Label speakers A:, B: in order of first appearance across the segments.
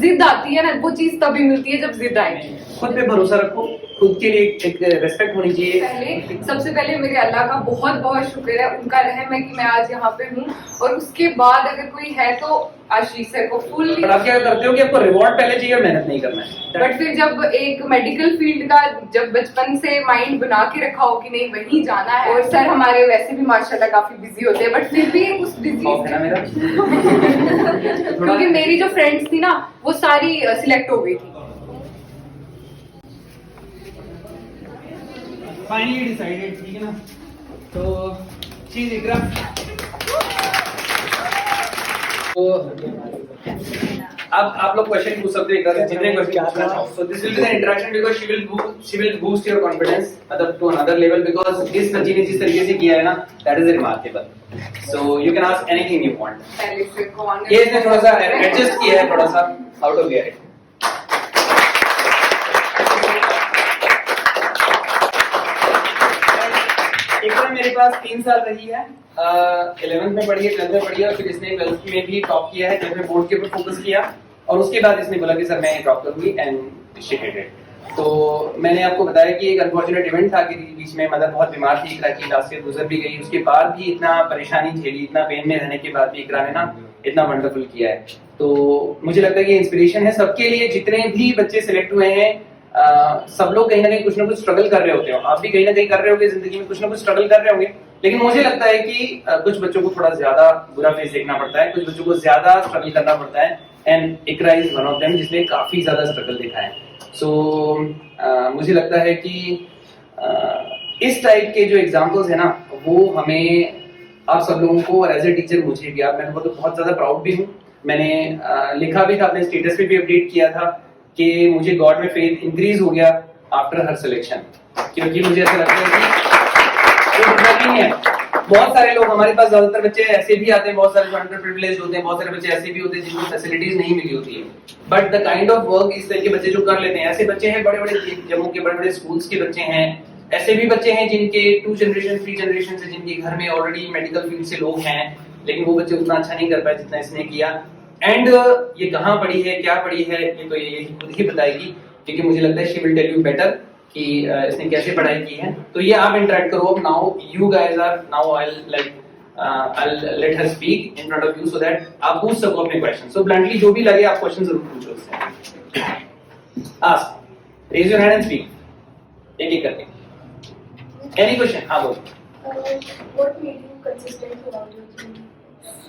A: जिद आती है ना, वो चीज तभी मिलती है जब जिद आएगी।
B: खुद पे भरोसा रखो, खुद के लिए एक रेस्पेक्ट होनी चाहिए।
A: सबसे पहले मेरे अल्लाह का बहुत बहुत शुक्र है, उनका रहम है कि मैं आज यहाँ पे हूँ। और उसके बाद अगर कोई है तो आशीष सर को फुल्ली।
B: आप क्या करते हो कि आपको रिवॉर्ड पहले चाहिए और मेहनत नहीं करना है।
A: बट फिर जब एक मेडिकल फील्ड का जब बचपन से माइंड बना के रखा हो कि नहीं वहीं जाना है, और सर हमारे वैसे भी माशाल्लाह काफी बिजी होते हैं, बट फिर भी उस बिजी क्योंकि मेरी जो फ्रेंड्स थी ना वो सारी सिलेक्ट हो गई थी।
B: फाइनली डिसाइडेड, ठीक है ना। तो चीज इकरा तो अब आप लोग क्वेश्चन पूछ सकते हो, इकरा से जितने क्वेश्चन पूछना चाहो। So this will be the interaction because she will boost your confidence मतलब टू अनदर लेवल, बिकॉज़ इस सच्ची ने जिस तरीके से किया है ना, that is remarkable. So you can ask anything you want.
A: पहले से कौन
B: ये इसने थोड़ा सा एडजस्ट किया है, थोड़ा सा हाउ टू गेट इट। इकरा मेरे पास 3 साल रही है, 11th में पढ़ी है, 12th में पढ़ी है, और फिर इसने 12th में भी टॉप किया है, 12th में बोर्ड के ऊपर फोकस किया, और उसके बाद इसने बोला कि सर मैं टॉप करूंगी एंड शी डिड इट। तो मैंने आपको बताया कि एक अनफॉर्चुनेट इवेंट था कि बीच में मदर बहुत बीमार थी, इकरा की लास्ट ईयर गुजर भी गई, उसके बाद भी इतना परेशानी झेली, इतना पेन में रहने के बाद भी इकरा ने ना इतना वंडरफुल किया है। तो मुझे लगता है कि इंस्पिरेशन है सबके लिए, जितने भी बच्चे सिलेक्ट हुए हैं। सब लोग कहीं ना कुछ स्ट्रगल कर रहे होते हो, आप भी कहीं ना कहीं कर रहे होगे जिंदगी में, कुछ ना कुछ स्ट्रगल कर रहे होंगे। लेकिन मुझे लगता है कि कुछ बच्चों को थोड़ा ज्यादा बुरा फेस देखना पड़ता है, कुछ बच्चों को ज्यादा स्ट्रगल करना पड़ता है, and Iqra is one of them जिसने काफी ज्यादा स्ट्रगल देखा है। सो मुझे लगता है कि इस टाइप के जो एग्जाम्पल्स है ना, वो हमें आप सब लोगों को, और एज ए टीचर मुझे भी, आप मैं बहुत ज्यादा प्राउड भी हूँ। मैंने लिखा भी था, अपने स्टेटस पे भी अपडेट किया था कि मुझे गॉड में फेथ इंक्रीज हो गया आफ्टर हर सिलेक्शन, क्योंकि मुझे ऐसा लगता है कि नहीं है। बहुत सारे लोग हमारे पास, ज्यादातर बच्चे ऐसे भी आते हैं, बहुत सारे अंडर प्रिविलेज्ड होते हैं, बहुत सारे बच्चे ऐसे भी होते हैं जिनको फैसिलिटीज नहीं मिली होती है, but the kind of work इस तरह के बच्चे जो कर लेते हैं, ऐसे बच्चे हैं, बड़े बड़े जम्मू के बड़े बड़े स्कूल्स के बच्चे हैं, ऐसे भी बच्चे हैं जिनके 2 जनरेशन 3 जनरेशन से जिनके घर में ऑलरेडी मेडिकल फील्ड से लोग हैं, लेकिन वो बच्चे उतना अच्छा नहीं कर पाए जितना इसने किया। एंड ये कहाँ पढ़ी है, क्या पढ़ी है, ये तो ये खुद ही बताएगी, क्योंकि मुझे लगता है she will tell you better कि इसने कैसे पढ़ाई की है। तो ये आप इंटरेक्ट करो। Now you guys are, now I'll let her speak in front of you so that आप पूछ सको अपने क्वेश्चन। सो ब्लंटली जो भी लगे आप क्वेश्चन जरूर पूछो उससे। Ask, raise your hand and speak, एक एक करके। Any question? हाँ बोलो।
C: What made you consistent throughout your journey?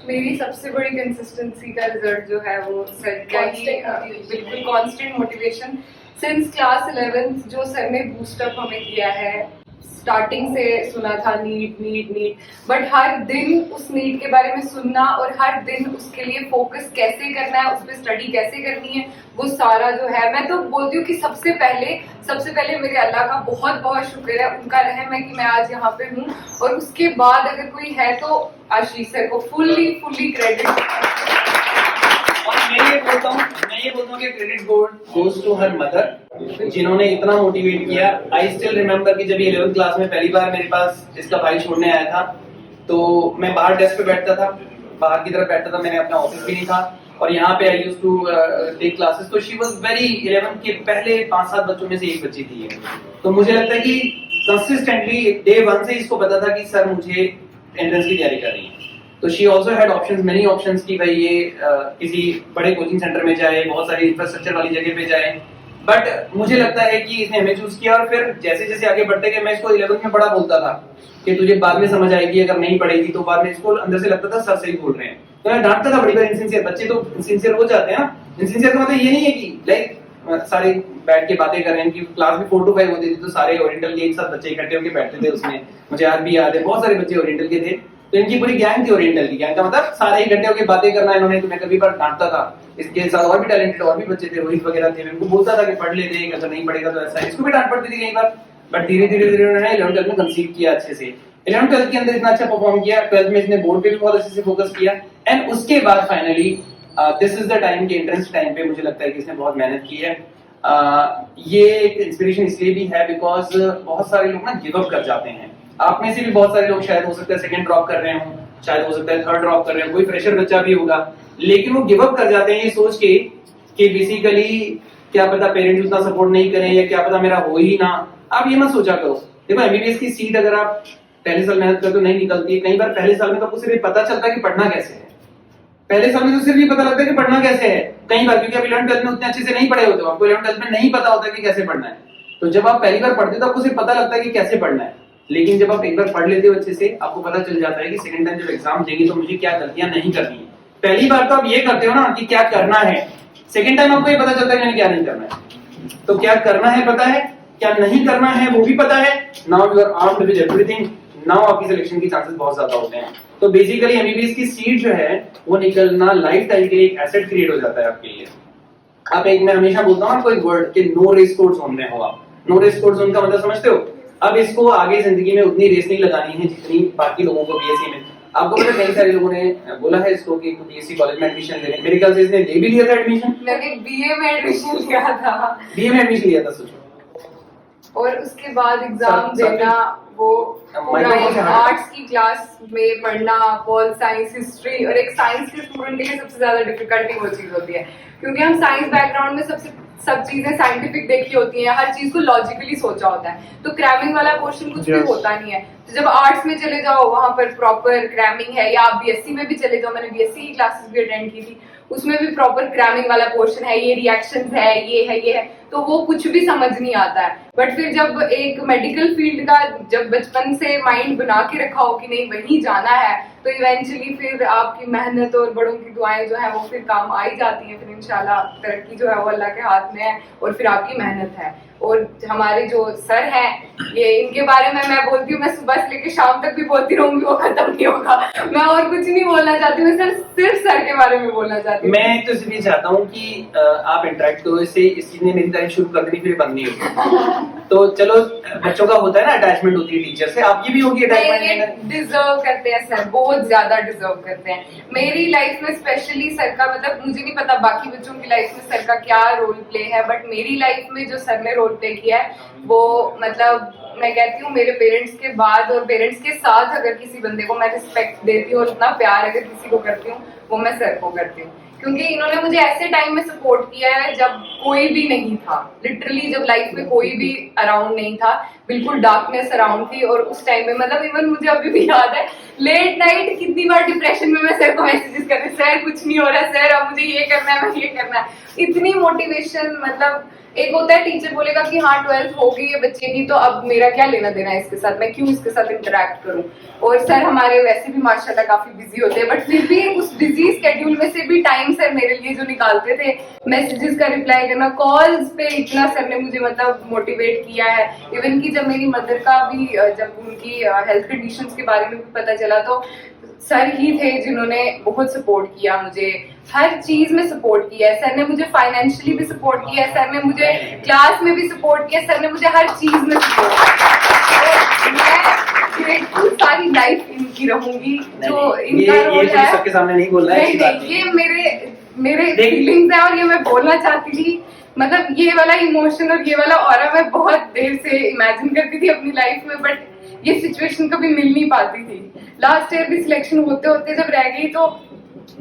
A: मेरी सबसे बड़ी कंसिस्टेंसी का रिजल्ट जो है वो सर का ही, बिल्कुल constant motivation since class 11th जो सर ने बूस्टअप हमें किया है। स्टार्टिंग से सुना था नीट, बट हर दिन उस नीट के बारे में सुनना और हर दिन उसके लिए फोकस कैसे करना है, उस पर स्टडी कैसे करनी है, वो सारा जो है, मैं तो बोलती हूँ कि सबसे पहले मेरे अल्लाह का बहुत बहुत शुक्र है, उनका रहम है कि मैं आज यहाँ पे हूँ। और उसके बाद अगर कोई है तो आशीष सर को फुल्ली क्रेडिट।
B: और मैं ये बोलता हूँ कि credit goes to her mother, जिन्होंने इतना मोटिवेट किया। आई स्टिल रिमेम्बर कि जब ये 11th क्लास में पहली बार मेरे पास इसका भाई छोड़ने आया था, तो मैं बाहर डेस्क पे बैठता था, बाहर की तरफ बैठता था, मैंने अपना ऑफिस भी नहीं था, और यहाँ पे I used to take classes. तो शी वाज वेरी 11th के पहले 5-7 बच्चों में से एक बच्ची थी। तो मुझे लगता है कि कंसिस्टेंटली डे 1 से इसको पता था कि सर मुझे एंट्रेंस की तैयारी कर रही है। तो she also had options, many options की भाई ये किसी बड़े कोचिंग सेंटर में जाए, बहुत सारी इंफ्रास्ट्रक्चर वाली जगह पे जाए, बट मुझे लगता है कि इसने हमें चूज किया। और फिर जैसे जैसे आगे बढ़ते गए, मैं इसको 11th में बड़ा बोलता था कि तुझे बाद में समझ आएगी, अगर नहीं पढ़ेगी तो बाद में। इसको अंदर से लगता था सर सही बोल रहे हैं, तो मैं डांटता था बड़ी बार। इनसिंसियर बच्चे तो इनसिंसियर हो जाते हैं ना। इनसिंसियर का मतलब ये नहीं है कि लाइक सारे बैठ के बातें कर रहे हैं, कि क्लास में 4 to 5 होती थी, तो सारे ओरिएंटल के एक साथ बच्चे इकट्ठे होकर बैठते थे उसमें। मुझे आज भी याद है, बहुत सारे बच्चे ओरिएंटल के थे, तो इनकी पूरी गैंग थी ओरिएंटल की। गैंग का मतलब सारे इकट्ठे होकर बातें करना इन्होंने। तो मैं कभी बार डांटता था, इसके साथ और भी टैलेंटेड और भी बच्चे थे, रोहित वगैरह थे, मैं उनको बोलता था कि पढ़ ले दे, अगर नहीं पढ़ेगा तो ऐसा। इसको भी डांट पड़ती थी कई बार, बट धीरे धीरे उन्होंने 11th में कंसीव किया अच्छे से। 11th-12th के अंदर इतना अच्छा परफॉर्म किया, 12th में इसने बोर्ड पे भी बहुत अच्छे से फोकस किया, एंड उसके बाद finally this is the time के एंट्रेंस टाइम पे मुझे लगता है कि इसने बहुत मेहनत की है। ये एक इंस्पिरेशन इसलिए भी है बिकॉज बहुत सारे लोग ना गिव अप कर जाते हैं। आप में से भी बहुत सारे लोग शायद हो सकता है 2nd ड्रॉप कर रहे हो, शायद हो सकता है 3rd ड्रॉप कर रहे हो, कोई फ्रेशर बच्चा भी होगा, लेकिन वो गिव अप कर जाते हैं ये सोच के कि बेसिकली क्या पता पेरेंट्स उतना सपोर्ट नहीं करें या क्या पता मेरा हो ही ना, आप ये मत सोचा करो। देखो एमबीबीएस की सीट अगर आप पहले साल मेहनत करते हो नहीं निकलती है, कई बार पहले साल में तो आपको सिर्फ पता चलता है कि पढ़ना कैसे है, पहले साल में तो सिर्फ ये पता लगता है कि पढ़ना कैसे है, कई बार क्योंकि आप 11th-12th में उतने अच्छे से नहीं पढ़े होते हो, आपको 11th-12th में नहीं पता होता कि कैसे पढ़ना है, तो जब आप पहली बार पढ़ते हो तो आपको सिर्फ पता लगता है कि कैसे पढ़ना है, लेकिन जब आप एक बार पढ़ लेते हो अच्छे से आपको पता चल जाता है कि सेकंड टाइम जब एग्जाम देंगे तो मुझे क्या गलतियां नहीं करनी है। पहली बार तो आप ये करते हो ना कि क्या करना है, सेकंड टाइम आपको ये पता चलता है कि क्या नहीं करना है, तो क्या करना है पता है, क्या नहीं करना है वो भी पता है। Now you are armed with everything, now आपकी सिलेक्शन की चांसेस बहुत ज्यादा होते हैं। तो बेसिकली एमबीबीएस की सीट जो है वो निकलना लाइफ टाइम के लिए एक एसेट क्रिएट हो जाता है आपके लिए। आप एक, मैं हमेशा बोलता हूँ आपको एक वर्ड कि नो रेस कोड जोन में हो आप, नो रेस कोड जोन का मतलब समझते हो। अब इसको आगे जिंदगी में उतनी रेस नहीं लगानी है जितनी बाकी लोगों को बीएससी में। आपको पता कई सारे लोगों ने बोला है इसको कि बीएससी कॉलेज में एडमिशन ले लें, मेरे ख्याल से इसने ले भी लिया था एडमिशन,
A: मैंने बीए में एडमिशन लिया था,
B: बीए में एडमिशन लिया था सोचो,
A: और उसके बाद एग्जाम देना, वो आर्ट्स की क्लास में पढ़ना, पॉल साइंस, हिस्ट्री, और एक साइंस के स्टूडेंट के लिए सबसे ज्यादा डिफिकल्टी वो चीज होती है क्योंकि हम साइंस बैकग्राउंड में सब चीजें साइंटिफिक देखी होती हैं, हर चीज को लॉजिकली सोचा होता है, तो क्रैमिंग वाला पोर्शन कुछ भी होता नहीं है। तो जब आर्ट्स में चले जाओ वहां पर प्रॉपर क्रैमिंग है, या आप बीएससी में भी चले जाओ, मैंने बीएससी की क्लासेस भी अटेंड की थी, उसमें भी प्रॉपर क्रैमिंग वाला पोर्शन है, ये रिएक्शंस है, ये है, तो वो कुछ भी समझ नहीं आता है। बट फिर जब एक मेडिकल फील्ड का जब बचपन से माइंड बना के रखा हो कि नहीं वहीं जाना है, तो इवेंचुअली फिर आपकी मेहनत और बड़ों की दुआएं जो है वो फिर काम आ ही जाती हैं, फिर इंशाल्लाह तरक्की जो है वो अल्लाह के हाथ में है और फिर आपकी मेहनत है। और हमारे जो सर हैं ये, इनके बारे में मैं बोलती हूँ, मैं सुबह से लेकर शाम तक भी बोलती रहूंगी, वो खत्म नहीं होगा। मैं और कुछ नहीं बोलना चाहती, मैं सिर्फ सर के बारे में बोलना चाहती हूँ।
B: मैं तो सिर्फ ये चाहता हूँ कि आप इंटरेक्ट करो इससे, इस चीज ने मेरी तारीफ शुरू कर दी फिर बंद नहीं होगी। तो चलो बच्चों का होता है ना अटैचमेंट होती है टीचर से, आपकी भी होगी अटैचमेंट।
A: डिजर्व करते हैं सर, बहुत ज्यादा डिजर्व करते हैं। मेरी लाइफ में स्पेशली सर का, मतलब मुझे नहीं पता बाकी बच्चों की लाइफ में सर का क्या रोल प्ले है, बट मेरी लाइफ में जो सर ने रोल प्ले किया है वो, मतलब मैं कहती हूँ मेरे पेरेंट्स के बाद और पेरेंट्स के साथ अगर किसी बंदे को मैं रिस्पेक्ट देती हूँ और उतना प्यार अगर किसी को करती हूँ वो मैं सर को करती हूँ, क्योंकि इन्होंने मुझे ऐसे टाइम में सपोर्ट किया है जब कोई भी नहीं था, लिटरली जब लाइफ में कोई भी अराउंड नहीं था, बिल्कुल डार्कनेस अराउंड थी। और उस टाइम में मतलब इवन मुझे अभी भी याद है लेट नाइट कितनी बार डिप्रेशन में मैं सर को मैसेजेस कर रही, सर कुछ नहीं हो रहा है, सर अब मुझे ये करना है, मैं ये करना है, इतनी मोटिवेशन। मतलब एक होता है टीचर बोलेगा कि हाँ 12th हो गई है बच्चे की, तो अब मेरा क्या लेना देना है इसके साथ, मैं क्यों इसके साथ इंटरेक्ट करूं। और सर हमारे वैसे भी माशाल्लाह काफी बिजी होते हैं, बट फिर भी उस बिजी स्केड्यूल में से भी टाइम सर मेरे लिए जो निकालते थे, मैसेजेस का रिप्लाई करना, कॉल्स पे इतना सर ने मुझे मतलब मोटिवेट किया है। इवन कि जब मेरी मदर का भी, जब उनकी हेल्थ कंडीशंस के बारे में भी पता चला, तो सर ही थे जिन्होंने बहुत सपोर्ट किया मुझे, हर चीज में सपोर्ट किया है सर ने, मुझे फाइनेंशियली भी सपोर्ट किया है सर ने, मुझे क्लास में भी सपोर्ट किया सर ने, मुझे हर चीज में सपोर्ट किया। मैं ग्रेटफुल सारी लाइफ इनकी रहूंगी, जो इनका रोल है।
B: सबके सामने नहीं बोल रहा है,
A: नहीं, ये मेरे फीलिंग्स है और ये मैं बोलना चाहती थी। मतलब ये वाला इमोशन और ये वाला ऑरा मैं बहुत देर से इमेजिन करती थी अपनी लाइफ में, बट ये सिचुएशन कभी मिल नहीं पाती थी। लास्ट ईयर भी सिलेक्शन होते होते जब रह गई तो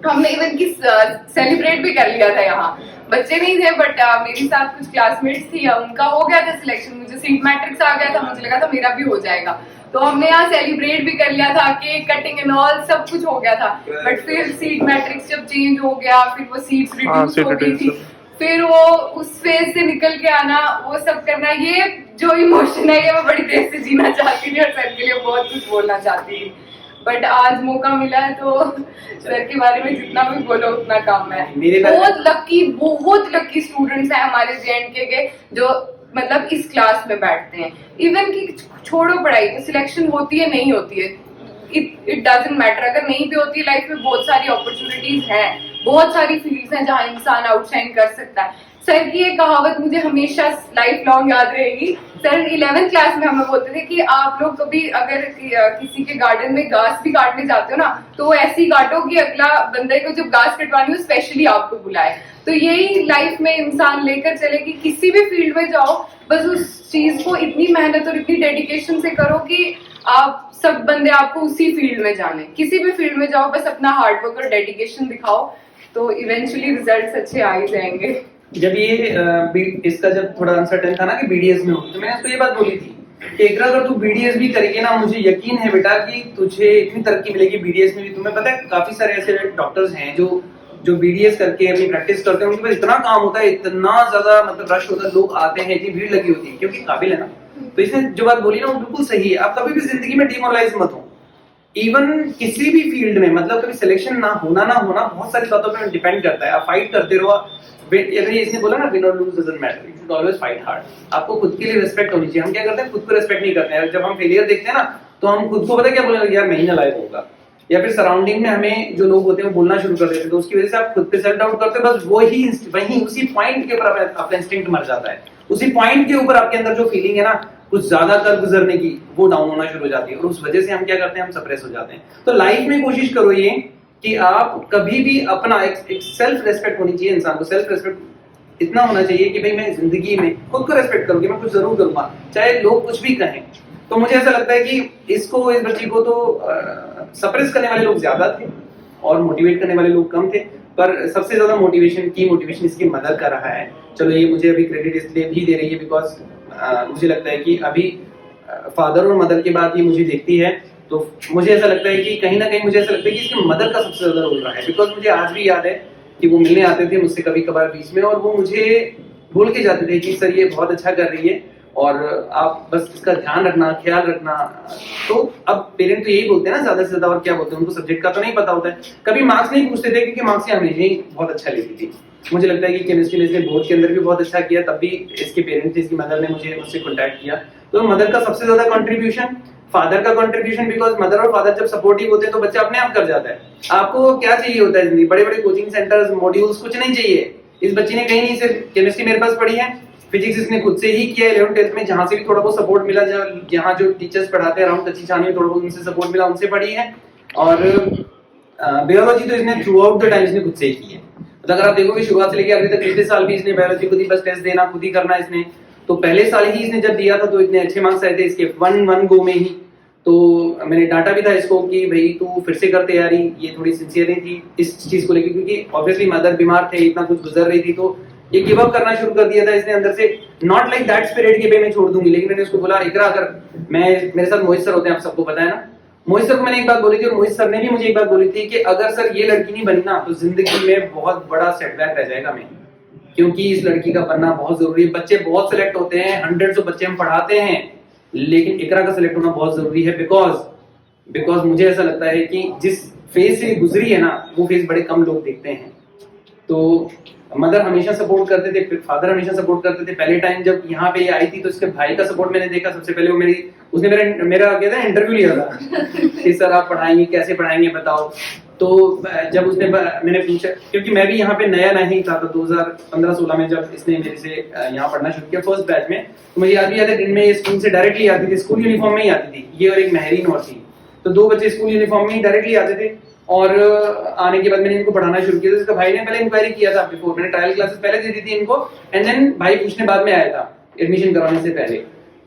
A: हमने इवन की सेलिब्रेट भी कर लिया था, यहाँ बच्चे नहीं थे बट मेरे साथ कुछ क्लासमेट्स थी, उनका हो गया था सिलेक्शन, मुझे सीट मैट्रिक्स आ गया था, मुझे लगा था मेरा भी हो जाएगा, तो हमने यहाँ सेलिब्रेट भी कर लिया था, केक कटिंग एंड ऑल सब कुछ हो गया था। बट फिर सीट मैट्रिक्स जब चेंज हो गया, फिर वो सीट्स रिड्यूस हो गई थी, फिर वो उस फेज से निकल के आना, वो सब करना, ये जो इमोशन है ये मैं बड़ी देर से जीना चाहती थी और सर के लिए बहुत कुछ बोलना चाहती थी, बट आज मौका मिला है तो सर के बारे में जितना भी बोलो उतना कम है। बहुत लकी स्टूडेंट्स हैं हमारे जेएंडके के जो मतलब इस क्लास में बैठते हैं। इवन की छोड़ो पढ़ाई, तो सिलेक्शन होती है नहीं होती है, इट डजंट मैटर, अगर नहीं भी होती है लाइफ में बहुत सारी अपॉर्चुनिटीज हैं, बहुत सारी फील्ड्स हैं जहाँ इंसान आउटशाइन कर सकता है। सर की एक कहावत मुझे हमेशा लाइफ लॉन्ग याद रहेगी। सर 11th क्लास में हमें बोलते थे कि आप लोग कभी अगर किसी के गार्डन में घास भी काटने जाते हो ना, तो वो ऐसी काटो कि अगला बंदे को जब घास कटवानी हो स्पेशली आपको बुलाए। तो यही लाइफ में इंसान लेकर चले कि किसी भी फील्ड में जाओ, बस उस चीज को इतनी मेहनत और इतनी डेडिकेशन से करो कि आप सब बंदे आपको उसी फील्ड में जाने। किसी भी फील्ड में जाओ, बस अपना हार्डवर्क और डेडिकेशन दिखाओ, तो इवेंचुअली रिजल्ट्स अच्छे आ ही जाएंगे।
B: जब ये इसका जब थोड़ा अनसर्टेन था ना कि बीडीएस में होगी, तो मैंने उसको ये बात बोली थी कि एकरा अगर तू बीडीएस भी करेगी ना, मुझे यकीन है बेटा कि तुझे इतनी तरक्की मिलेगी बीडीएस में भी। तुम्हें पता है काफी सारे ऐसे डॉक्टर्स हैं जो बीडीएस करके अपनी प्रैक्टिस करते हैं, उनके पास इतना काम होता है, इतना ज्यादा मतलब रश होता है, लोग आते हैं, इतनी भीड़ लगी होती है, क्योंकि काबिल है ना। तो इसने जो बात बोली ना वो बिल्कुल सही है। आप कभी भी जिंदगी में डिमोरलाइज मत हो, इवन किसी भी फील्ड में, मतलब कभी सिलेक्शन ना होना बहुत सारी बातों पे डिपेंड करता है। आप फाइट करते रहो। अगर ये इसने बोला ना विन और lose doesn't matter, you should always fight hard. आपको खुद के लिए रिस्पेक्ट होनी चाहिए। हम क्या करते हैं, खुद को रिस्पेक्ट नहीं करते हैं। जब हम फेलियर देखते हैं ना, तो हम खुद को पता है क्या बोलने लगे, यार मैं ही नालायक होगा, या फिर सराउंडिंग में हमें जो लोग होते हैं वो बोलना शुरू कर देते हैं, तो उसकी वजह से आप खुद पे सेल्फ डाउट करते हो। बस वही उसी पॉइंट के ऊपर आपका इंस्टिंक्ट मर जाता है। उसी पॉइंट के ऊपर आपके अंदर जो फीलिंग है ना कुछ ज्यादा कर गुजरने की, वो डाउन होना शुरू हो जाती है, और उस वजह से हम क्या करते हैं, हम सप्रेस हो जाते हैं। तो लाइफ में कोशिश करो ये कि आप कभी भी अपना एक सेल्फ रेस्पेक्ट होनी चाहिए। इंसान को सेल्फ रेस्पेक्ट इतना होना चाहिए कि भाई मैं जिंदगी में खुद को रेस्पेक्ट करूंगी, मैं कुछ जरूर करूंगा चाहे लोग कुछ भी कहें। तो मुझे ऐसा लगता है कि इस बच्ची को तो सप्रेस करने वाले लोग ज्यादा थे और मोटिवेट करने वाले लोग कम थे, पर सबसे ज्यादा मोटिवेशन इसकी मदर का रहा है। चलो ये मुझे अभी क्रेडिट इसलिए भी दे रही है बिकॉज मुझे लगता है कि अभी फादर और मदर के बाद ये मुझे देखती है, तो मुझे ऐसा लगता है कि कहीं ना कहीं मुझे ऐसा लगता है कि इसकी मदर का सबसे ज्यादा रोल रहा है। बिकॉज मुझे आज भी याद है कि वो मिलने आते थे मुझसे कभी कभार बीच में, और वो मुझे बोल के जाते थे कि सर ये बहुत अच्छा कर रही है और आप बस इसका ध्यान रखना, ख्याल रखना। तो अब पेरेंट तो यही बोलते हैं ना ज्यादा से ज्यादा, और क्या बोलते हैं, उनको सब्जेक्ट का तो नहीं पता होता है। कभी मार्क्स नहीं पूछते थे क्योंकि मार्क्स हमेशा ही बहुत अच्छा लेती थी। मुझे लगता है कि केमिस्ट्री में इसने बोर्ड के अंदर भी बहुत अच्छा किया, तब भी इसके पेरेंट्स, इसकी मदर ने मुझसे कॉन्टैक्ट किया। तो मदर का सबसे ज्यादा कंट्रीब्यूशन, फादर का कंट्रीब्यूशन, बिकॉज मदर और फादर जब सपोर्टिव होते हैं तो बच्चा अपने आप कर जाता है। आपको क्या चाहिए होता है जिंदगी, बड़े बड़े कोचिंग सेंटर्स, मॉड्यूल्स कुछ नहीं चाहिए। इस बच्ची ने कहीं नहीं, सिर्फ केमिस्ट्री मेरे पास पढ़ी है, फिजिक्स इसने खुद से ही किया 11th 12th में, जहां से भी थोड़ा बहुत सपोर्ट मिला, यहाँ जो टीचर्स पढ़ाते हैं अराउंड कच्ची छानी में थोड़ा बहुत उनसे सपोर्ट मिला, उनसे पढ़ी है। और बायोलॉजी तो इसने थ्रू आउट द टाइम इसने खुद से ही की है। तो अगर आप देखोगे शुरुआत से लेकर अभी तक पिछले साल भी इसने बायोलॉजी खुद ही बस टेस्ट देना, खुद ही करना इसने। तो पहले साल ही इसने जब दिया था तो इतने अच्छे मार्क्स आए थे इसके वन गो में ही। तो मैंने डांटा भी था इसको कि भाई तू फिर से कर तैयारी, ये थोड़ी सिंसियर नहीं थी इस चीज को लेकर, क्योंकि ऑब्वियसली मदर बीमार थे, इतना कुछ गुजर रही थी, तो ये गिव अप करना शुरू कर दिया था इसने अंदर से। नॉट लाइक दैट स्पिरिट कि भाई मैं छोड़ दूंगी, लेकिन मैंने उसको बोला इकरा, अगर मेरे साथ मोहित सर होते हैं, आप सबको पता है ना, मोहित सर को मैंने एक बात बोली थी और मोहित सर ने भी मुझे एक बात बोली थी कि अगर सर ये लड़की नहीं बनी ना तो जिंदगी में बहुत बड़ा सेटबैक रह जाएगा मैं, क्योंकि इस लड़की का बनना बहुत जरूरी है। बच्चे बहुत सिलेक्ट होते हैं, हंड्रेड्स ऑफ बच्चे हम पढ़ाते हैं, लेकिन इकरा का सिलेक्ट होना बहुत जरूरी है। बिकॉज मुझे ऐसा लगता है कि जिस फेज से गुजरी है ना वो फेज बड़े कम लोग देखते हैं। तो मदर हमेशा सपोर्ट करते थे, फादर हमेशा सपोर्ट करते थे। पहले टाइम जब यहाँ पे ये आई थी तो इसके भाई का सपोर्ट मैंने देखा सबसे पहले। वो उसने मेरा क्या था इंटरव्यू लिया था कि सर आप पढ़ाएंगे, कैसे पढ़ाएंगे बताओ। तो जब मैंने पूछा, क्योंकि मैं भी यहाँ पे नया ही था, तो 2015-16 में जब इसने मेरे से यहाँ पढ़ना शुरू किया फर्स्ट बैच में, तो मुझे याद भी आता है दिन में ये स्कूल से डायरेक्टली आती थी, स्कूल यूनिफॉर्म में ही आती थी, ये और एक महरीन और थी। तो दो बच्चे स्कूल यूनिफॉर्म में ही डायरेक्टली आते थे। और आने के बाद मैंने इनको पढ़ाना शुरू किया। तो इसका भाई ने पहले इंक्वायरी किया था बिफोर, मैंने ट्रायल क्लासेस पहले दे दी थी इनको, एंड देन भाई पूछने बाद में आया था एडमिशन करवाने से पहले।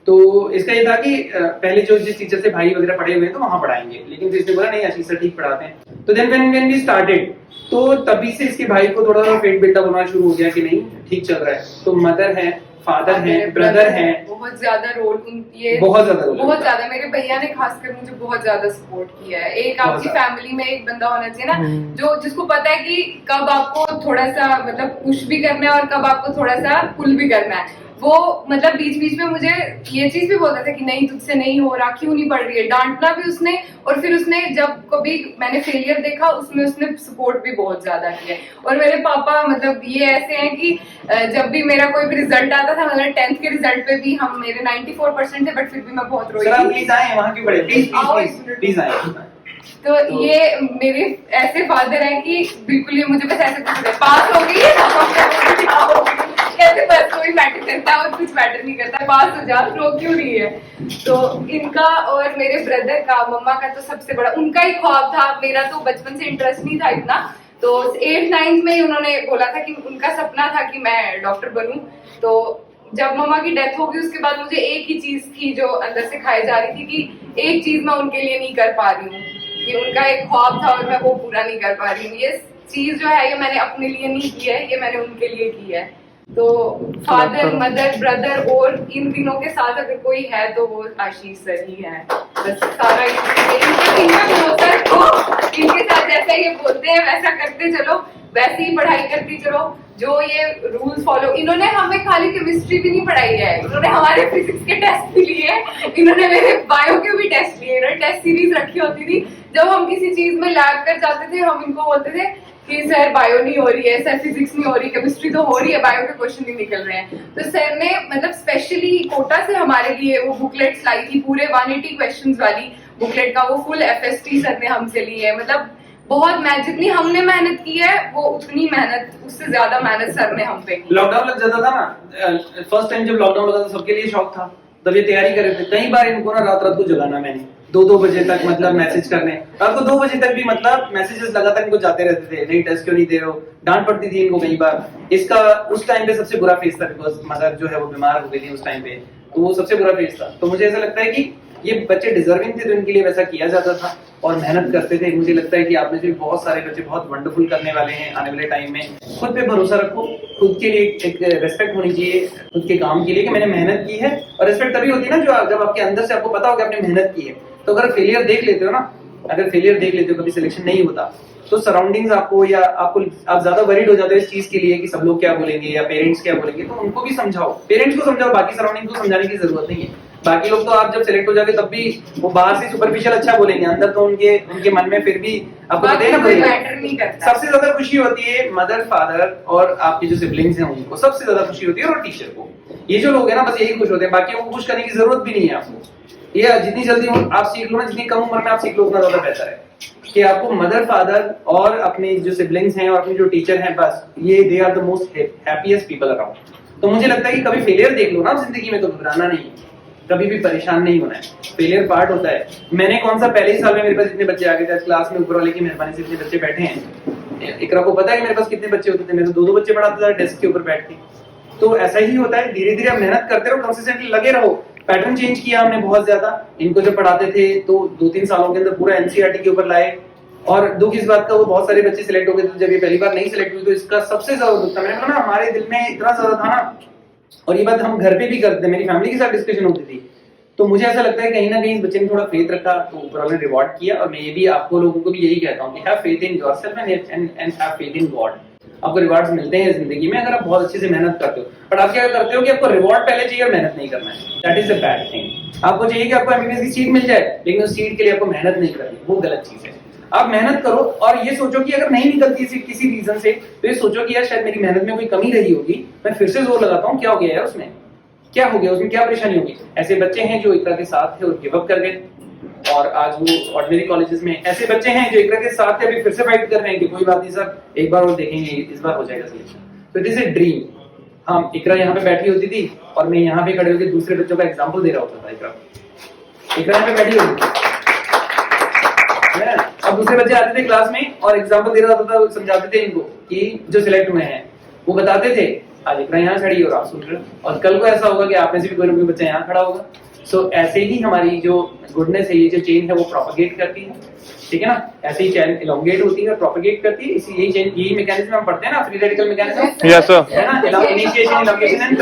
B: तो इसका ये था कि पहले जो जिस टीचर से भाई वगैरह पढ़े हुए हैं तो वहां पढ़ाएंगे, लेकिन फिर इसने बोला नहीं आशीष सर ठीक पढ़ाते हैं। तो देन व्हेन वी स्टार्टेड, तो तभी से इसके भाई को थोड़ा सा फेट बिल्डअप होना शुरू हो गया कि नहीं ठीक चल रहा है। तो मदर है, फादर है, ब्रदर है,
A: बहुत ज्यादा रोल ये
B: बहुत ज्यादा
A: मेरे भैया ने खासकर मुझे बहुत ज्यादा सपोर्ट किया है। एक आपकी फैमिली में एक बंदा होना चाहिए ना जो जिसको पता है कि कब आपको थोड़ा सा मतलब पुश भी करना है और कब आपको थोड़ा सा पुल भी करना है। वो मतलब बीच बीच में मुझे ये चीज भी बोलता था कि नहीं तुझसे नहीं हो रहा, क्यों नहीं पढ़ रही है, डांटना भी उसने। और फिर उसने जब कभी मैंने फेलियर देखा उसमें उसने सपोर्ट भी बहुत ज्यादा किया। और मेरे पापा मतलब ये ऐसे हैं कि जब भी मेरा कोई भी रिजल्ट आता था, मतलब 10th के रिजल्ट पे भी हम मेरे 94% थे, बट फिर भी मैं बहुत रोई थी।
B: प्लीज आए वहां क्यों बड़े, प्लीज आए।
A: तो ये मेरे ऐसे फादर हैं कि बिल्कुल ये मुझे बस ऐसे कुछ पास हो गई कैसे बस कोई मैटर करता और कुछ मैटर नहीं करता, पास हो जा, रो क्यों नहीं है। तो इनका और मेरे ब्रदर का, मम्मा का तो सबसे बड़ा उनका ही ख्वाब था। मेरा तो बचपन से इंटरेस्ट नहीं था इतना, तो 8th-9th में ही उन्होंने बोला था कि उनका सपना था कि मैं डॉक्टर बनूं। तो जब मम्मा की डेथ होगी उसके बाद मुझे एक ही चीज थी जो अंदर से खाई जा रही थी कि एक चीज मैं उनके लिए नहीं कर पा रही हूँ, कि उनका एक ख्वाब था और मैं वो पूरा नहीं कर पा रही हूँ। ये चीज जो है ये मैंने अपने लिए नहीं की है, ये मैंने उनके लिए की है। तो फादर, मदर, ब्रदर और इन तीनों के साथ अगर कोई है तो वो आशीष सर ही है। बस सारा इनका भरोसा रखो, इनके साथ जैसा ये बोलते हैं वैसा करते चलो, वैसे ही पढ़ाई करती चलो। जो ये रूल्स फॉलो, इन्होंने हमें खाली केमिस्ट्री भी नहीं पढ़ाई है, इन्होंने हमारे फिजिक्स के टेस्ट भी लिए, इन्होंने मेरे बायो के भी टेस्ट लिए। इन्होंने टेस्ट सीरीज रखी होती थी, जब हम किसी चीज में लैब कर जाते थे हम इनको बोलते थे कि सर बायो नहीं हो रही है, सर फिजिक्स नहीं हो रही, केमिस्ट्री तो हो रही है, बायो के क्वेश्चन नहीं निकल रहे हैं। तो सर ने मतलब स्पेशली कोटा से हमारे लिए वो बुकलेट्स लाई थी, पूरे 180 क्वेश्चंस वाली बुकलेट का वो फुल FST सर ने हमसे ली है। मतलब बहुत जितनी हमने मेहनत की है वो उतनी मेहनत, उससे ज्यादा मेहनत सर ने हम पे की।
B: लॉकडाउन लग जाता था ना, फर्स्ट टाइम जब लॉकडाउन लगा था सबके लिए शौक था, तब ये तैयारी कर रहे थे। कई बार इनको ना रात रात को जगाना मैंने 2-2 बजे तक, मतलब मैसेज करने, रात को 2 बजे तक भी मतलब मैसेजेस लगातार इनको जाते रहते थे, नहीं टेस्ट क्यों नहीं दे रहे हो, डांट पड़ती थी इनको कई बार। इसका उस टाइम पे सबसे बुरा फेज था, बिकॉज मदर जो है वो बीमार हो गई थी उस टाइम पे, तो वो सबसे बुरा फेज था। तो मुझे ऐसा लगता है कि ये बच्चे डिजर्विंग थे तो इनके लिए वैसा किया जाता था और मेहनत करते थे। मुझे लगता है कि आप में से बहुत सारे बच्चे बहुत वंडरफुल करने वाले हैं आने वाले टाइम में। खुद पे भरोसा रखो, खुद के लिए एक रेस्पेक्ट होनी चाहिए खुद के काम के लिए कि मैंने मेहनत की है। और रेस्पेक्ट तभी होती है ना जब आपके अंदर से आपको पता हो कि आपने मेहनत की है। तो अगर फेलियर देख लेते हो ना, अगर फेलियर देख लेते हो, कभी सिलेक्शन नहीं होता, तो सराउंडिंग्स आपको या आपको आप ज्यादा वरीड हो जाते हो इस चीज के लिए कि सब लोग क्या बोलेंगे या पेरेंट्स क्या बोलेंगे। तो उनको भी समझाओ, पेरेंट्स को समझाओ, बाकी सराउंडिंग को समझाने की जरूरत नहीं है। बाकी लोग तो आप जब सिलेक्ट हो जाते तब भी वो बाहर से सुपरफिशियल अच्छा बोलेंगे, अंदर तो उनके मन में फिर भी आपको पता है ना,
A: मैटर नहीं करता।
B: सबसे ज्यादा खुशी होती है मदर, फादर और आपके जो सिबलिंग्स हैं उनको सबसे ज्यादा खुशी होती है, और टीचर को। ये जो लोग हैं ना बस यही खुश होते हैं, बाकी को खुश करने की जरूरत भी नहीं है आपको। ये जितनी जल्दी आप सीख लो ना, जितनी कम उम्र में आप सीख लो उतना ज्यादा बेहतर है कि आपको मदर, फादर और अपने जो सिबलिंग्स हैं और अपने जो टीचर हैं, बस ये they are the most happiest people around. तो मुझे लगता है कि कभी फेलियर देख लो ना जिंदगी में तो घबराना नहीं है, कभी भी परेशान नहीं होना है। फेलियर पार्ट होता है। मैंने कौन सा पहले ही साल में मेरे पास इतने बच्चे आ गए थे क्लास में, ऊपर वाले की मेहरबानी से इतने बच्चे बैठे हैं। इकरा को पता है कि मेरे पास कितने बच्चे होते थे, मैं तो 2-2 बच्चे पढ़ाता था डेस्क के ऊपर बैठ के। तो ऐसा ही होता है, धीरे धीरे आप मेहनत करते रहो, कंसिस्टेंटली लगे रहो। पैटर्न चेंज किया हमने बहुत ज्यादा, इनको जब पढ़ाते थे तो 2-3 सालों के अंदर पूरा NCERT के ऊपर लाए। और दुख इस बात का वो बहुत सारे बच्चे सिलेक्ट हो गए थे, जब ये पहली बार नहीं सिलेक्ट हुई तो इसका सबसे ज्यादा दुख था। मैंने कहा ना हमारे दिल में इतना ज्यादा था ना, और ये बात हम घर पे भी करते, मेरी फैमिली के साथ डिस्कशन होती थी। तो मुझे ऐसा लगता है कहीं ना कहीं इस बच्चे ने थोड़ा फेथ रखा तो ऊपर वाले ने रिवॉर्ड किया। और मैं ये भी आपको लोगों को भी यही कहता हूँ कि have faith in yourself and have faith in God. आपको रिवॉर्ड्स मिलते हैं जिंदगी में अगर आप बहुत अच्छे से मेहनत करते हो। बट आप क्या करते हो कि आपको रिवॉर्ड पहले चाहिए और मेहनत नहीं करना है। That is a bad thing. आपको चाहिए कि आपको MBBS की सीट मिल जाए, लेकिन उस सीट के लिए आपको मेहनत नहीं करनी, वो गलत चीज है। आप मेहनत करो और ये सोचो कि अगर नहीं निकलती सीट किसी रीजन से, तो ये सोचो कि यार शायद मेरी मेहनत में कोई कमी रही होगी, मैं फिर से जोर लगाता हूँ, क्या हो गया यार उसमें, क्या हो गया उसमें, क्या परेशानी होगी। ऐसे बच्चे हैं जो इकरा के साथ थे और गिव अप कर गए, और आज वो ऑर्डिनरी कॉलेजेस में। ऐसे बच्चे हैं जो इकरा के साथ थे, अभी फिर से फाइट कर रहे हैं कि कोई बात नहीं सर, एक बार और देखेंगे, इस बार हो जाएगा सिलेक्शन। तो इट इज ए ड्रीम। हम इकरा यहाँ पे बैठी होती थी और मैं यहाँ पे खड़े होकर दूसरे बच्चों का एग्जाम्पल दे रहा होता था। इकरा यहाँ पे बैठी होती थी, अब दूसरे बच्चे आते थे क्लास में और एग्जाम्पल दे रहा होता था, समझाते थे इनको कि जो सिलेक्ट हुए हैं, वो बताते थे आज इकरा यहाँ खड़ी है और आप सुन रहे हो, और कल को ऐसा होगा कि आप में से भी कोई ना कोई बच्चा यहाँ खड़ा होगा। सो ऐसे ही हमारी जो गुडनेस है, ये जो चेन है वो प्रोपेगेट करती है, ठीक है ना। ऐसे ही चेन इलोंगेट होती है, प्रोपेगेट करती है। इसी यही मैकेनिज्म हम पढ़ते हैं ना, free radical mechanism.
D: Yes sir,
B: है ना, इनिशिएशन, इलोंगेशन एंड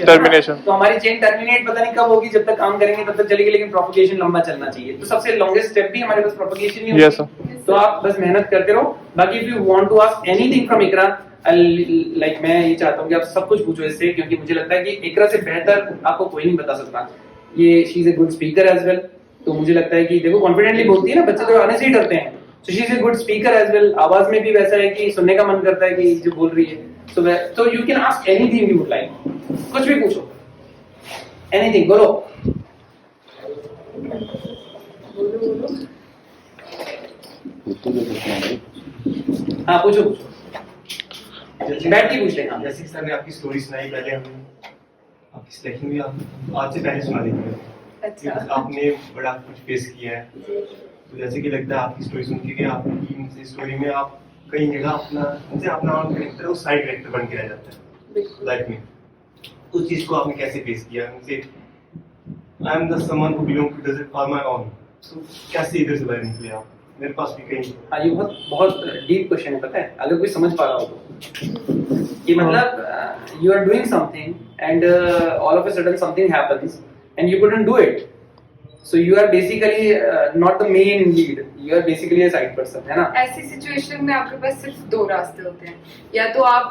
B: टर्मिनेशन। तो हमारी चेन टर्मिनेट पता नहीं कब होगी, जब तक काम करेंगे तब तक चलेगी, लेकिन प्रोपेगेशन लंबा चलना चाहिए। तो सबसे लॉन्गेस्ट स्टेप भी हमारे पास प्रोपेगेशन ही
D: यस
B: होती है। तो आप बस मेहनत करते रहो। बाकी if you want to ask anything from Iqra, like मैं ये चाहता हूँ कि आप सब कुछ पूछो इससे, क्योंकि मुझे लगता है कि इकरा से बेहतर आपको कोई नहीं बता सकता। ये she is a good speaker as well. तो मुझे लगता है कि देखो कॉन्फिडेंटली बोलती है ना, बच्चे तो आने से ही डरते हैं। So she is a good speaker as well. आवाज में भी वैसा है कि सुनने का मन करता है कि जो बोल रही है। So you can ask anything you would like, कुछ भी पूछो, एनीथिंग बोलो। हाँ पूछो पूछो, बैठ के पूछ लेना।
E: जैसे सर ने आपकी स्टोरी सुनाई, पहले हमने आपकी सिलेक्शन भी आप आज से पहले सुना दी थी।
A: अच्छा,
E: आपने बड़ा कुछ फेस किया है, तो जैसे कि लगता है आपकी स्टोरी सुन के आपकी स्टोरी में आप कई जगह अपना कैरेक्टर और साइड कैरेक्टर बन के रह जाता है लाइफ में। उस चीज को आपने कैसे फेस किया? I am the someone who belong to desert for my own, so कैसे इधर से बाहर निकले आप? मेरे पास भी कहीं।
B: हाँ, ये बहुत बहुत डीप क्वेश्चन है, पता है, अगर कोई समझ पा रहा हो तो। कि मतलब you are doing something and all of a sudden something happens and you couldn't do it, so you are basically not the main lead, you are basically a side person, है ना।
A: ऐसी सिचुएशन में आपके पास सिर्फ दो रास्ते होते हैं, या तो आप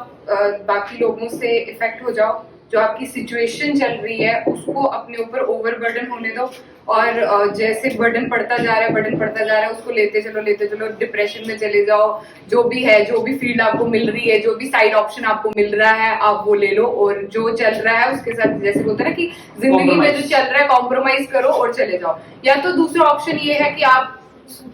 A: बाकी लोगों से इफेक्ट हो जाओ, जो आपकी सिचुएशन चल रही है उसको अपने ऊपर ओवरबर्डन होने दो, और जैसे बर्डन पड़ता जा रहा है उसको लेते चलो डिप्रेशन में चले जाओ। जो भी है, जो भी फील्ड आपको मिल रही है, जो भी साइड ऑप्शन आपको मिल रहा है, आप वो ले लो, और जो चल रहा है उसके साथ, जैसे बोलते हैं ना कि जिंदगी में जो चल रहा है कॉम्प्रोमाइज करो और चले जाओ। या तो दूसरा ऑप्शन ये है कि आप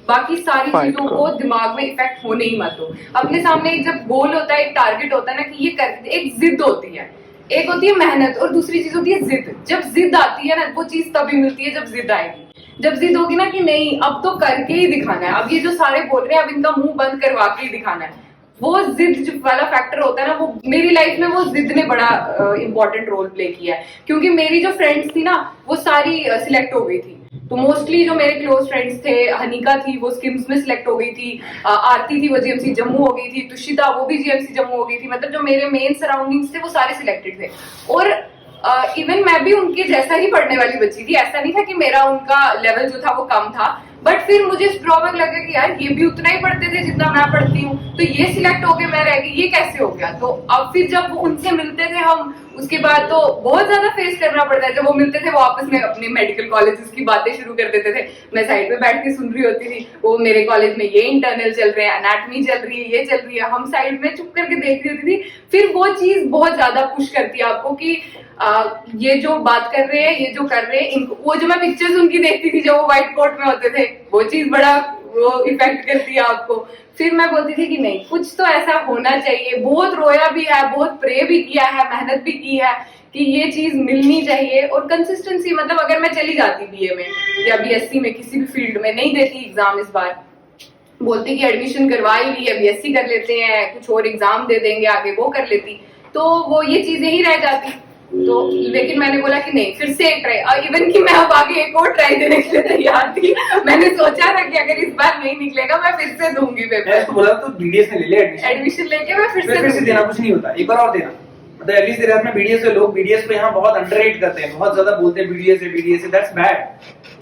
A: बाकी सारी चीजों को दिमाग में इफेक्ट होने ही मत दो। अपने सामने एक जब गोल होता है, एक टारगेट होता है ना कि ये कर, एक जिद होती है, एक होती है मेहनत और दूसरी चीज होती है जिद। जब जिद आती है ना, वो चीज तभी मिलती है जब जिद आएगी। जब जिद होगी ना कि नहीं अब तो करके ही दिखाना है, अब ये जो सारे बोल रहे हैं अब इनका मुंह बंद करवा के ही दिखाना है, वो जिद वाला फैक्टर होता है ना, वो मेरी लाइफ में वो जिद ने बड़ा इंपॉर्टेंट रोल प्ले किया है। क्योंकि मेरी जो फ्रेंड्स थी ना वो सारी सिलेक्ट हो गई थी, तो मोस्टली जो मेरे क्लोज फ्रेंड्स थे, हनिका थी वो स्किम्स में सिलेक्ट हो गई थी, आरती थी वो जीएमसी जम्मू हो गई थी, तुषिता वो भी जीएमसी जम्मू हो गई थी। मतलब जो मेरे मेन सराउंडिंग्स थे वो सारे सिलेक्टेड थे, और इवन मैं भी उनके जैसा ही पढ़ने वाली बच्ची थी। ऐसा नहीं था कि मेरा उनका लेवल जो था वो कम था, बट फिर मुझे ड्रॉबैक लगा कि यार ये भी उतना ही पढ़ते थे जितना मैं पढ़ती हूँ, तो ये सिलेक्ट हो गए मैं रह गई, ये कैसे हो गया। तो अब फिर जब उनसे मिलते थे हम, उसके बाद तो बहुत ज्यादा फेस करना पड़ता है। जब वो मिलते थे वो आपस में अपने मेडिकल कॉलेजेस की बातें शुरू कर देते थे, मैं साइड में बैठ के सुन रही होती थी, वो मेरे कॉलेज में ये इंटरनल चल रहे हैं, एनाटॉमी चल रही है, ये चल रही है, हम साइड में चुप करके देख रही होती थी। फिर वो चीज बहुत ज्यादा पुश करती है आपको कि ये जो बात कर रहे हैं, ये जो कर रहे हैं, वो जो मैं पिक्चर्स उनकी देखती थी जब वो व्हाइट कोट में होते थे, वो चीज बड़ा वो इफेक्ट करती है आपको। फिर मैं बोलती थी कि नहीं कुछ तो ऐसा होना चाहिए, बहुत रोया भी है, बहुत प्रे भी किया है, मेहनत भी की है कि ये चीज मिलनी चाहिए। और कंसिस्टेंसी, मतलब अगर मैं चली जाती बीए में या बीएससी में, किसी भी फील्ड में, नहीं देती एग्जाम इस बार, बोलती कि एडमिशन करवा ही ली है, बीएससी कर लेते हैं, कुछ और एग्जाम दे देंगे आगे, वो कर लेती, तो वो ये चीजें ही रह जाती। तो लेकिन मैंने बोला कि नहीं, फिर से एक ट्राई, इवन कि मैं अब आगे एक और ट्राई देने के लिए तैयार थी। मैंने सोचा था कि अगर इस बार नहीं निकलेगा मैं फिर से दूंगी पेपर।
B: तो बोला तो बीडीएस में ले ले
A: एडमिशन लेके मैं फिर से
B: देना कुछ नहीं होता, एक बार और देना। मतलब एटलीस्ट तेरे हाथ में बीडीएस है, लोग बीडीएस को यहाँ बहुत अंडररेट करते हैं, बहुत ज्यादा बोलते हैं बीडीएस है, दैट्स बैड,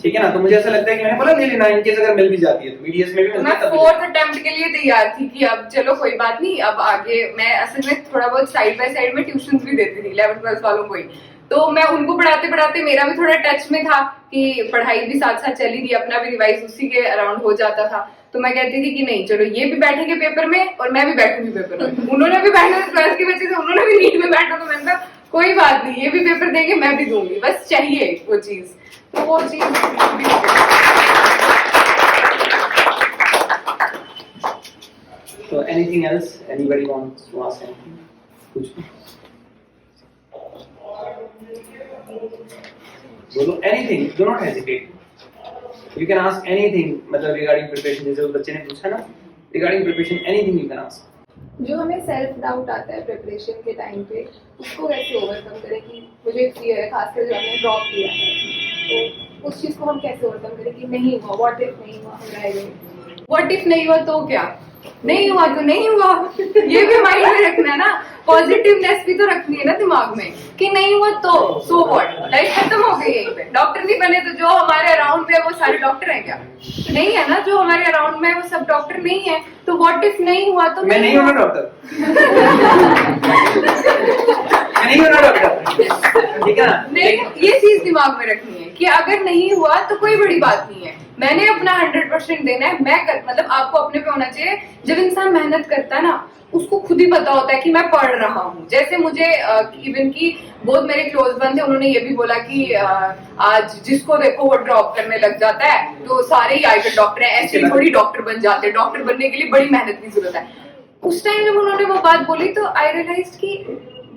B: ठीक है ना। तो मुझे ऐसा लगता है कि मैंने बोला ले लेना, इनकेस अगर मिल भी जाती है तो बीडीएस में भी मिलती है।
A: मैं फोर्थ अटेम्प्ट के लिए तैयार थी कि अब चलो कोई बात नहीं, अब आगे मैं असल में थोड़ा बहुत साइड बाय साइड में ट्यूशंस भी देती थी 11th 12th वालों को ही, तो मैं उनको पढ़ाते पढ़ाते मेरा भी थोड़ा टच में था कि पढ़ाई भी साथ साथ चली थी, अपना भी रिवाइज उसी के अराउंड हो जाता था। तो मैं कहती थी कि नहीं चलो ये भी बैठेंगे पेपर में और मैं भी बैठूंगी पेपर में। उन्होंने भी बैठना, 12th के बच्चे थे, उन्होंने भी नीट में बैठना, तो मैंने कहा कोई बात नहीं, ये भी पेपर देंगे मैं भी दूंगी, बस चाहिए वो चीज। तो वो चीज
B: So anything else? Anybody wants to ask anything? कुछ बोलो, anything. Do not hesitate. You can ask anything. मतलब regarding preparation, जैसे उस बच्चे ने पूछा ना, regarding preparation, anything you can ask.
C: जो हमें सेल्फ डाउट आता है प्रिपरेशन के टाइम पे, उसको कैसे ओवरकम करें कि मुझे फियर है, खासकर जो हमने ड्रॉप किया है, तो उस चीज को हम कैसे ओवरकम करें कि नहीं हुआ, व्हाट इफ नहीं हुआ, हम रह गए।
A: व्हाट इफ नहीं हुआ तो क्या, नहीं हुआ तो नहीं हुआ, ये भी माइंड में रखना है ना, पॉजिटिवनेस भी तो रखनी है ना दिमाग में कि नहीं हुआ तो सो व्हाट, लाइफ खत्म हो गई यहीं पे। डॉक्टर नहीं बने तो जो हमारे अराउंड में वो सारे डॉक्टर हैं क्या? नहीं है ना, जो हमारे अराउंड में वो सब डॉक्टर नहीं है, तो व्हाट इफ नहीं हुआ तो
B: मैं नहीं हूँ ना डॉक्टर, मैं नहीं हूँ ना डॉक्टर, ठीक है ना।
A: नहीं, ये चीज दिमाग में रखनी है कि अगर नहीं हुआ तो कोई बड़ी बात नहीं है, मैंने अपना 100% देना है, मैं मतलब आपको अपने पे होना चाहिए। जब इंसान मेहनत करता है ना, उसको खुद ही पता होता है कि मैं पढ़ रहा हूँ। जैसे मुझे इवन की बहुत मेरे क्लोज बंद थे, उन्होंने ये भी बोला कि आज जिसको देखो वो ड्रॉप करने लग जाता है, तो सारे ही आईटी डॉक्टर हैं, ऐसे ही थोड़ी डॉक्टर बन जाते हैं, डॉक्टर बनने के लिए बड़ी मेहनत की जरूरत है। उस टाइम जब उन्होंने वो बात बोली तो आई रियलाइज कि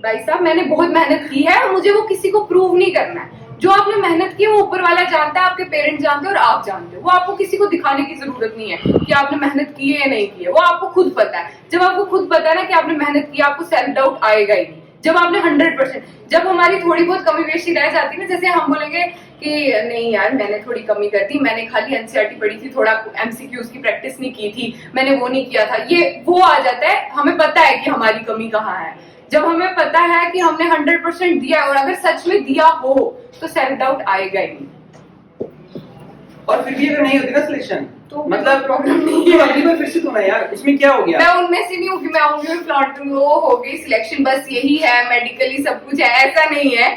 A: भाई साहब मैंने बहुत मेहनत की है, मुझे वो किसी को प्रूव नहीं करना है। जो आपने मेहनत की है वो ऊपर वाला जानता है, आपके पेरेंट्स जानते हैं और आप जानते हो, वो आपको किसी को दिखाने की जरूरत नहीं है कि आपने मेहनत की है या नहीं की है, वो आपको खुद पता है। जब आपको खुद पता है ना कि आपने मेहनत की, आपको सेल्फ डाउट आएगा ही नहीं। जब आपने 100%, जब हमारी थोड़ी बहुत कमी बेशी रह जाती है ना, जैसे हम बोलेंगे कि नहीं यार मैंने थोड़ी कमी कर दी, मैंने खाली एनसीईआरटी पढ़ी थी, थोड़ा एमसीक्यूज की प्रैक्टिस नहीं की थी, मैंने वो नहीं किया था, ये वो आ जाता है। हमें पता है कि हमारी कमी कहाँ है। जब हमें पता है कि हमने 100% दिया है और अगर सच में दिया हो तो सेल्फ डाउट आएगा ही नहीं।
B: और फिर भी अगर नहीं होती ना सिलेक्शन
A: तो
B: मतलब
A: प्रॉब्लम नहीं
B: तो
A: है।
B: अगली बार फिर से तुम है यार, उसमें क्या हो गया?
A: मैं उनमें से नहीं हूँ कि मैं आऊंगी और फ्लॉट दूंगी, वो हो गई सिलेक्शन, बस यही है, मेडिकली सब कुछ है, ऐसा नहीं है।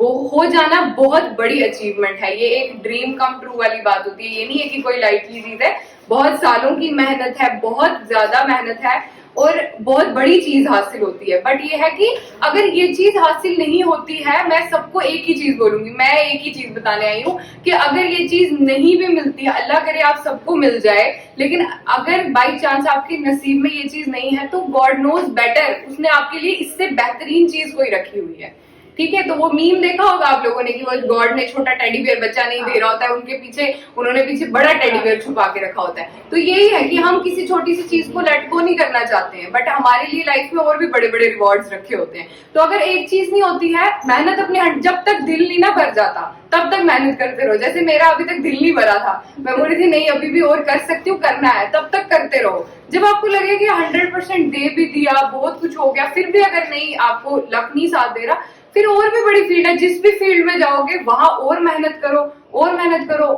A: वो हो जाना बहुत बड़ी अचीवमेंट है, ये एक ड्रीम कम ट्रू वाली बात होती है। ये नहीं है कि कोई लाइटली चीज है, बहुत सालों की मेहनत है, बहुत ज्यादा मेहनत है और बहुत बड़ी चीज हासिल होती है। बट ये है कि अगर ये चीज हासिल नहीं होती है, मैं सबको एक ही चीज बोलूंगी, मैं एक ही चीज बताने आई हूँ कि अगर ये चीज नहीं भी मिलती है, अल्लाह करे आप सबको मिल जाए, लेकिन अगर बाई चांस आपके नसीब में ये चीज नहीं है तो गॉड नोज बेटर, उसने आपके लिए इससे बेहतरीन चीज कोई रखी हुई है। ठीक है, तो वो मीम देखा होगा आप लोगों ने कि वो गॉड ने छोटा टेडी बियर बच्चा नहीं दे रहा होता है, उनके पीछे उन्होंने पीछे बड़ा टेडी बियर छुपा के रखा होता है। तो यही है कि हम किसी छोटी सी चीज को लेट गो नहीं करना चाहते हैं, बट हमारे लिए लाइफ में और भी बड़े बड़े रिवॉर्ड्स रखे होते हैं। तो अगर एक चीज नहीं होती है, मेहनत अपने जब तक दिल नहीं ना भर जाता तब तक मेहनत करते रहो। जैसे मेरा अभी तक दिल नहीं भरा था, मैं बोल रही थी नहीं अभी भी और कर सकती हूँ, करना है, तब तक करते रहो। जब आपको लगे कि 100% दे भी दिया, बहुत कुछ हो गया, फिर भी अगर नहीं, आपको लक नहीं साथ दे रहा, फिर और भी बड़ी फील्ड है, जिस भी फील्ड में जाओगे वहां और मेहनत करो, और मेहनत करो,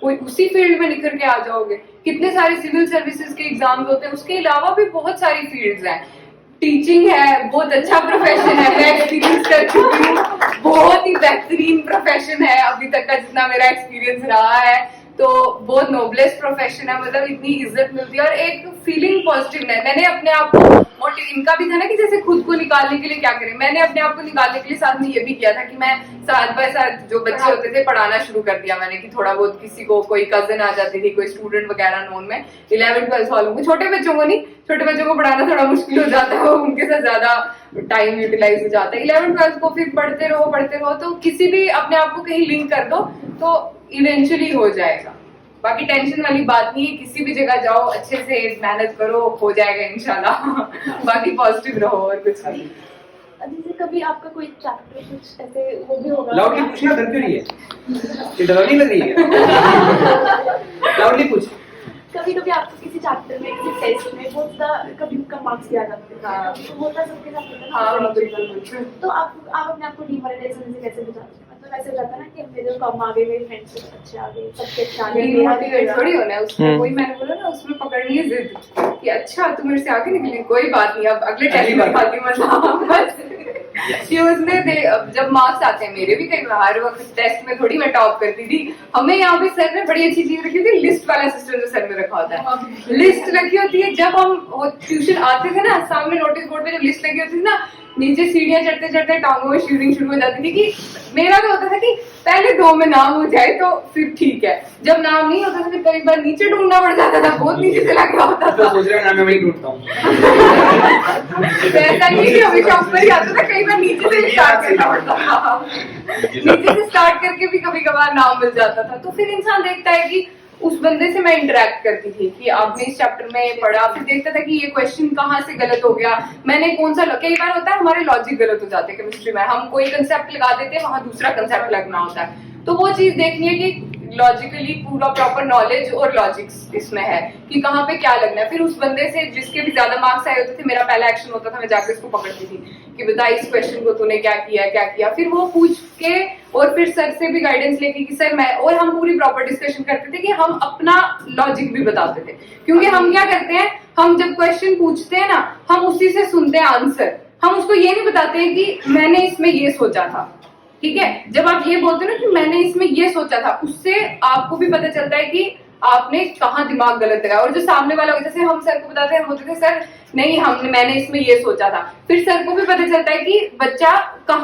A: कोई उसी फील्ड में निखर के आ जाओगे। कितने सारे सिविल सर्विसेज के एग्जाम्स होते हैं, उसके अलावा भी बहुत सारी फील्ड्स हैं। टीचिंग है, बहुत अच्छा प्रोफेशन है, मैं एक्सपीरियंस कर चुकी हूँ, बहुत ही बेहतरीन प्रोफेशन है अभी तक का जितना मेरा एक्सपीरियंस रहा है। तो बहुत नोबलेस्ट प्रोफेशन है, मतलब इतनी इज्जत मिलती है और एक फीलिंग पॉजिटिव है। मैंने अपने आप को मोटिव, इनका भी था ना कि जैसे खुद को निकालने के लिए क्या करें, मैंने अपने आप को निकालने के लिए साथ में ये भी किया था कि मैं साथ बाय साथ जो बच्चे होते थे पढ़ाना शुरू कर दिया मैंने, कि थोड़ा बहुत किसी को कोई कजन आ जाती थी, कोई स्टूडेंट वगैरह नोन में, 11-12 वालों को, छोटे बच्चों को नहीं, छोटे बच्चों को पढ़ाना थोड़ा मुश्किल हो जाता है, उनके साथ ज्यादा टाइम यूटिलाइज हो जाता है। 11-12 को फिर पढ़ते रहो, तो किसी भी अपने आप को कहीं लिंक कर दो तो इवेंचुअली हो जाएगा। बाकी टेंशन वाली बात नहीं है, किसी भी जगह जाओ, अच्छे से मेहनत करो, हो जाएगा इंशाल्लाह। बाकी पॉजिटिव रहो और कुछ नहीं।
C: जैसे कभी आपका कोई चैप्टर कुछ ऐसे वो भी होगा,
B: लाउडली पूछना, डर क्यों रही है? ये डरावनी लग रही है? लाउडली पूछ।
C: कभी कभी आपको किसी चैप्टर में, किसी टेस्ट में बहुत ज्यादा कभी कम मार्क्स दिया जाते हैं,
A: हाँ।
C: तो होता है सबके साथ होता है।
A: हाँ बिल्कुल।
C: तो आप अपने आप को डिमोटिवेशन से कैसे बचाते हैं? मतलब ऐसे हो जाता है ना कि मेरे कम आ गए, मेरे फ्रेंड्स अच्छे आ गए, सबके अच्छे आ गए,
A: डिमोटिवेट थोड़ी होना है उसमें, वही मैंने बोला ना, उसमें पकड़नी है जिद कि अच्छा तुम मेरे से आगे निकली, कोई बात नहीं, अब अगले टेस्ट में खाती मजा। कि उसने जब मार्क्स आते हैं, मेरे भी कई बार वक्त टेस्ट में थोड़ी मैं टॉप करती थी, हमें यहाँ पे सर ने बड़ी अच्छी चीज रखी थी, लिस्ट वाला सिस्टम जो सर में रखा होता है, लिस्ट रखी होती है। जब हम ट्यूशन आते थे ना, सामने नोटिस बोर्ड पे जब लिस्ट लगी होती थी ना, नीचे सीढ़ियां चढ़ते चढ़ते टांगों में शूटिंग शुरू हो जाती थी। कि मेरा भी होता था कि पहले 2 में नाम हो जाए तो फिर ठीक है, जब नाम नहीं होता था फिर कई बार नीचे ढूंढना पड़ जाता था, बहुत नीचे चला गया होता
B: तो
A: था।
B: सोच रहे हैं ना, मैं वही ढूंढता हूँ।
A: ऐसा नहीं कि हमेशा ऊपर ही आता था, कई बार नीचे से स्टार्ट करना पड़ता था, नीचे से स्टार्ट करके भी कभी कभार नाम मिल जाता था। तो फिर इंसान देखता है कि उस बंदे से मैं इंटरेक्ट करती थी कि आपने इस चैप्टर में पढ़ा, फिर देखता था कि ये क्वेश्चन कहाँ से गलत हो गया, मैंने कौन सा, कई बार होता है हमारे लॉजिक गलत हो जाते हैं केमिस्ट्री में, हम कोई कंसेप्ट लगा देते हैं, वहां दूसरा कंसेप्ट लगना होता है। तो वो चीज देखनी है कि लॉजिकली पूरा प्रॉपर नॉलेज और लॉजिक्स इसमें है कि कहाँ पे क्या लगना है। फिर उस बंदे से जिसके भी ज्यादा मार्क्स आए होते थे, मेरा पहला एक्शन होता था, मैं जाकर उसको पकड़ती थी कि बता इस क्वेश्चन को तूने क्या किया। फिर वो पूछ के और फिर सर से भी गाइडेंस लेके कि सर मैं, और हम पूरी प्रॉपर डिस्कशन करते थे कि हम अपना लॉजिक भी बताते थे। क्योंकि हम क्या करते हैं, हम जब क्वेश्चन पूछते हैं ना, हम उसी से सुनते हैं आंसर, हम उसको ये नहीं बताते हैं कि मैंने इसमें ये सोचा था। ठीक है, जब आप ये बोलते हो ना कि मैंने इसमें ये सोचा था, उससे आपको भी पता चलता है कि आपने कहाँ दिमाग गलत लगाया। और जो सामने वाला, जैसे हम सर को बताते हैं, हम बोलते थे सर नहीं मैंने इसमें ये सोचा था, फिर सर को भी पता चलता है कि बच्चा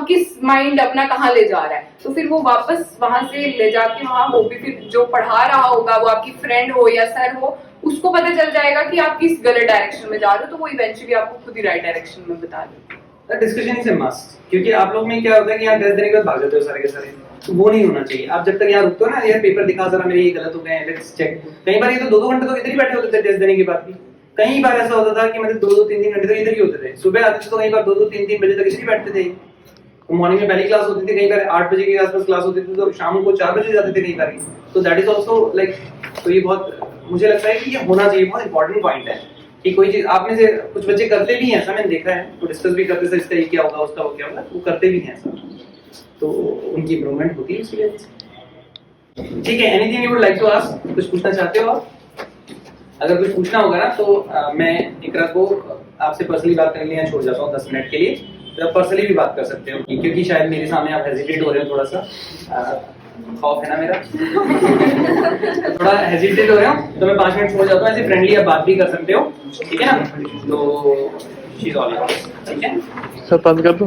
A: किस माइंड अपना कहाँ ले जा रहा है। तो फिर वो वापस वहां से ले जाके वहां, वो भी फिर जो पढ़ा रहा होगा, वो आपकी फ्रेंड हो या सर हो, उसको पता चल जाएगा कि आप किस गलत डायरेक्शन में जा रहे हो, तो वो इवेंचुअली आपको खुद ही राइट डायरेक्शन में बता देगा।
B: डिस्कशन से मस्त, क्योंकि आप लोग में क्या होता है कि यहाँ 10 देने के बाद भाग जाते हो सारे के सारे, तो वो नहीं होना चाहिए। आप जब तक यहाँ रुकते हो ना, यार पेपर दिखा जरा मेरे ये गलत हो गए, लेट्स चेक। कई बार ये तो 2-2 घंटे तो इधर ही बैठे होते थे टेस्ट देने के बाद भी। कई बार ऐसा होता था कि मतलब 2-2, 3-3 घंटे तो इधर ही होते थे। सुबह आते थे तो कई बार 2-2, 3-3 बजे तक इधर ही बैठते थे। मॉर्निंग में पहली क्लास होती थी, कई बार 8 बजे के आसपास क्लास होती थी, तो शाम को 4 बजे जाते थे कई बार। तो दैट इज ऑल्सो लाइक, तो ये बहुत मुझे लगता है कि ये होना चाहिए, बहुत इंपॉर्टेंट पॉइंट है कि कोई चीज आप में से कुछ बच्चे करते भी हैं ऐसा, मैंने देखा है, तो डिस्कस भी करते थे इसका ये क्या होगा उसका वो क्या होगा, वो करते भी हैं ऐसा, तो उनकी इंप्रूवमेंट होती है इसकी वजह से। ठीक है, anything you would like to ask, कुछ पूछना चाहते हो आप? अगर कुछ पूछना होगा ना तो मैं इकरा को आपसे पर्सनली बात करने के लिए छोड़ जाता हूँ 10 मिनट के लिए, तो आप पर्सनली भी बात कर सकते हो, क्योंकि शायद मेरे सामने आप हेजिटेट हो रहे हो, थोड़ा सा खौफ है ना मेरा थोड़ा हेजिटेट हो रहे हो, तो मैं 5 मिनट छोड़ जाता हूँ, ऐसे फ्रेंडली आप बात भी कर सकते हो, ठीक है ना? तो शी इज ऑल, ठीक है
D: सर बंद कर दो।